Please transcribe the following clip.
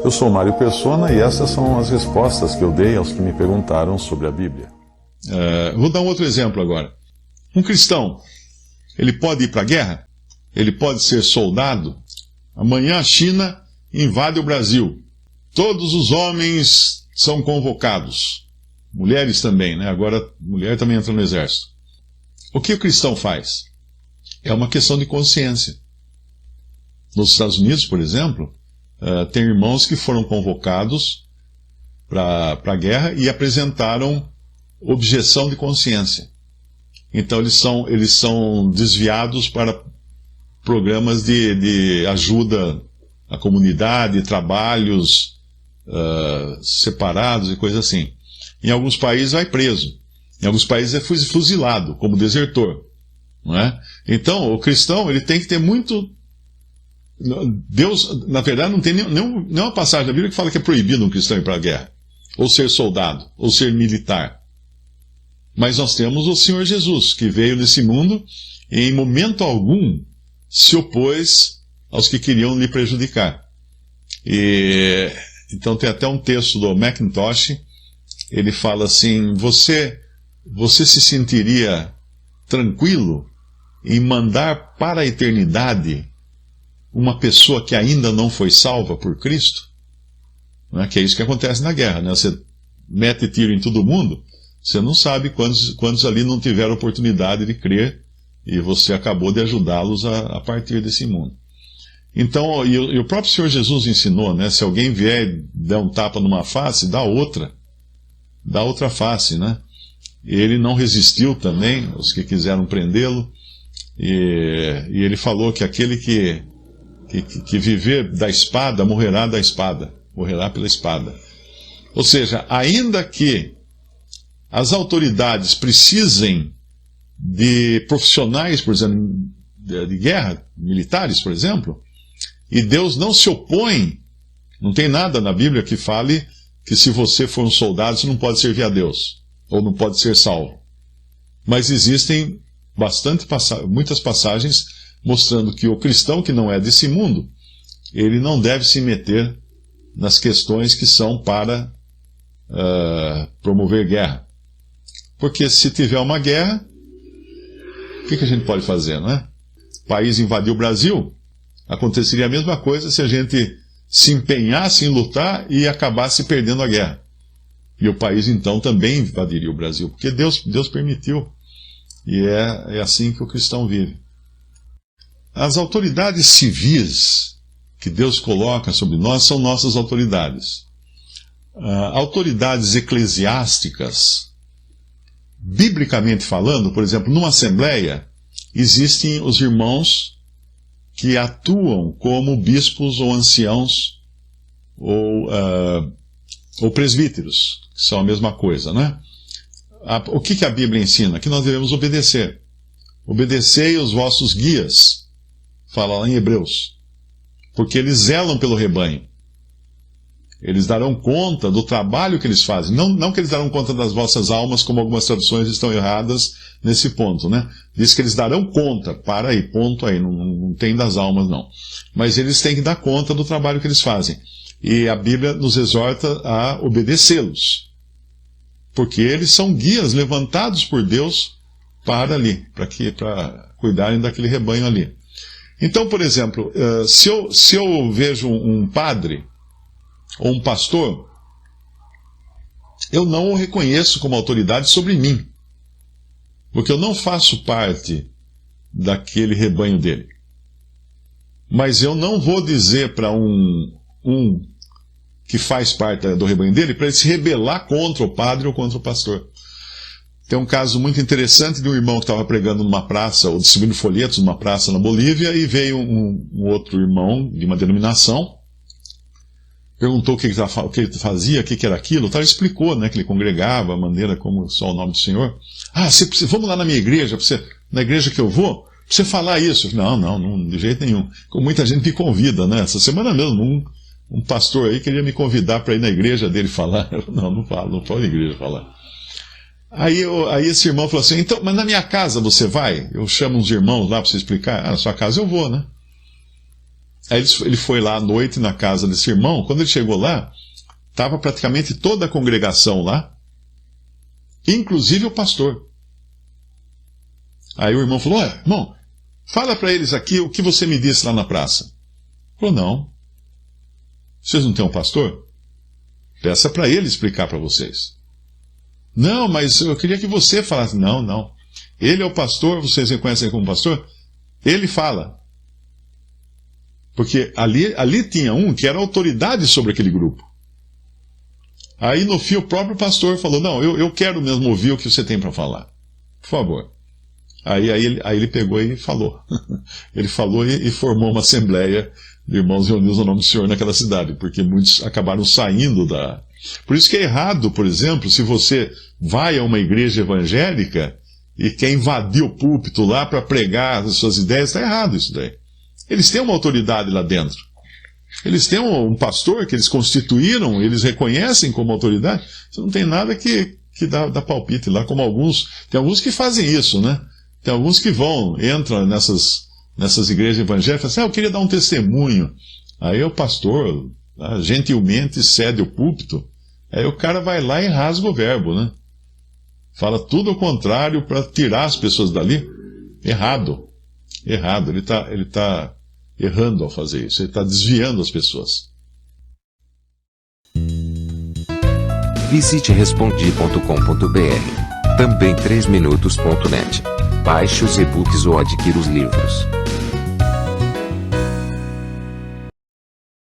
Eu sou Mário Persona e essas são as respostas que eu dei aos que me perguntaram sobre a Bíblia. Vou dar um outro exemplo agora. Um cristão, ele pode ir para a guerra? Ele pode ser soldado? Amanhã a China invade o Brasil. Todos os homens são convocados. Mulheres também, né? Agora, mulher também entra no exército. O que o cristão faz? É uma questão de consciência. Nos Estados Unidos, por exemplo, tem irmãos que foram convocados para a guerra e apresentaram objeção de consciência. Então eles são desviados para programas de ajuda à comunidade, trabalhos separados e coisas assim. Em alguns países vai preso. Em alguns países é fuzilado, como desertor. Não é? Então, o cristão ele tem que ter muito... Deus, na verdade, não tem nenhuma passagem da Bíblia que fala que é proibido um cristão ir para a guerra, ou ser soldado, ou ser militar. Mas nós temos o Senhor Jesus, que veio nesse mundo e em momento algum se opôs aos que queriam lhe prejudicar. Então tem até um texto do Mackintosh, ele fala assim, você se sentiria tranquilo em mandar para a eternidade uma pessoa que ainda não foi salva por Cristo? Não é? Que é isso que acontece na guerra, né? Você mete tiro em todo mundo, você não sabe quantos ali não tiveram oportunidade de crer e você acabou de ajudá-los a partir desse mundo. Então, e o próprio Senhor Jesus ensinou, né? Se alguém vier e der um tapa numa face, dá outra face, né? Ele não resistiu também, os que quiseram prendê-lo, e ele falou que aquele que viver da espada, morrerá da espada, morrerá pela espada. Ou seja, ainda que as autoridades precisem de profissionais, por exemplo, de guerra, militares, por exemplo, e Deus não se opõe, não tem nada na Bíblia que fale que se você for um soldado, você não pode servir a Deus, ou não pode ser salvo. Mas existem muitas passagens mostrando que o cristão que não é desse mundo, ele não deve se meter nas questões que são para promover guerra. Porque se tiver uma guerra, o que a gente pode fazer, não é? O país invadiu o Brasil, aconteceria a mesma coisa se a gente se empenhasse em lutar e acabasse perdendo a guerra. E o país então também invadiria o Brasil, porque Deus permitiu. E é assim que o cristão vive. As autoridades civis que Deus coloca sobre nós são nossas autoridades. Autoridades eclesiásticas, biblicamente falando, por exemplo, numa assembleia, existem os irmãos que atuam como bispos ou anciãos ou presbíteros, que são a mesma coisa, né? O que a Bíblia ensina? Que nós devemos obedecer. Obedecei os vossos guias, fala lá em Hebreus, porque eles zelam pelo rebanho. Eles darão conta do trabalho que eles fazem. Não que eles darão conta das vossas almas, como algumas traduções estão erradas nesse ponto, né? Diz que eles darão conta, para aí, ponto aí, não tem das almas não. Mas eles têm que dar conta do trabalho que eles fazem. E a Bíblia nos exorta a obedecê-los. Porque eles são guias levantados por Deus para cuidarem daquele rebanho ali. Então, por exemplo, se eu vejo um padre ou um pastor, eu não o reconheço como autoridade sobre mim, porque eu não faço parte daquele rebanho dele. Mas eu não vou dizer para um que faz parte do rebanho dele, para ele se rebelar contra o padre ou contra o pastor. Tem um caso muito interessante de um irmão que estava pregando numa praça, ou distribuindo folhetos numa praça na Bolívia, e veio um outro irmão de uma denominação, perguntou o que ele fazia, o que era aquilo, ele explicou, né, que ele congregava, a maneira como só o nome do Senhor. Vamos lá na minha igreja, na igreja que eu vou, para você falar isso. Não, de jeito nenhum. Como muita gente me convida, né? Essa semana mesmo, um pastor aí queria me convidar para ir na igreja dele falar. Não falo na igreja falar. Aí esse irmão falou assim, então, mas na minha casa você vai? Eu chamo uns irmãos lá para você explicar. Na sua casa eu vou, né? Aí ele foi lá à noite na casa desse irmão. Quando ele chegou lá, estava praticamente toda a congregação lá, inclusive o pastor. Aí o irmão falou: irmão, fala para eles aqui o que você me disse lá na praça. Ele falou: não. Vocês não têm um pastor? Peça para ele explicar para vocês. Não, mas eu queria que você falasse. Não. Ele é o pastor, vocês reconhecem como pastor? Ele fala. Porque ali tinha um que era autoridade sobre aquele grupo. Aí no fim o próprio pastor falou: não, eu quero mesmo ouvir o que você tem para falar. Por favor. Aí ele pegou e falou. Ele falou e formou uma assembleia de irmãos reunidos no nome do Senhor naquela cidade, porque muitos acabaram saindo da... Por isso que é errado, por exemplo, se você vai a uma igreja evangélica e quer invadir o púlpito lá para pregar as suas ideias, está errado isso daí. Eles têm uma autoridade lá dentro. Eles têm um pastor que eles constituíram, eles reconhecem como autoridade. Você não tem nada que dá palpite lá, como alguns... Tem alguns que fazem isso, né? Tem alguns que entram nessas igrejas evangélicas e falam: eu queria dar um testemunho. Aí o pastor gentilmente cede o púlpito. Aí o cara vai lá e rasga o verbo, né? Fala tudo ao contrário para tirar as pessoas dali. Errado. Ele está errando ao fazer isso. Ele está desviando as pessoas. Visite respondi.com.br. Também 3minutos.net. Baixe os e-books ou adquira os livros.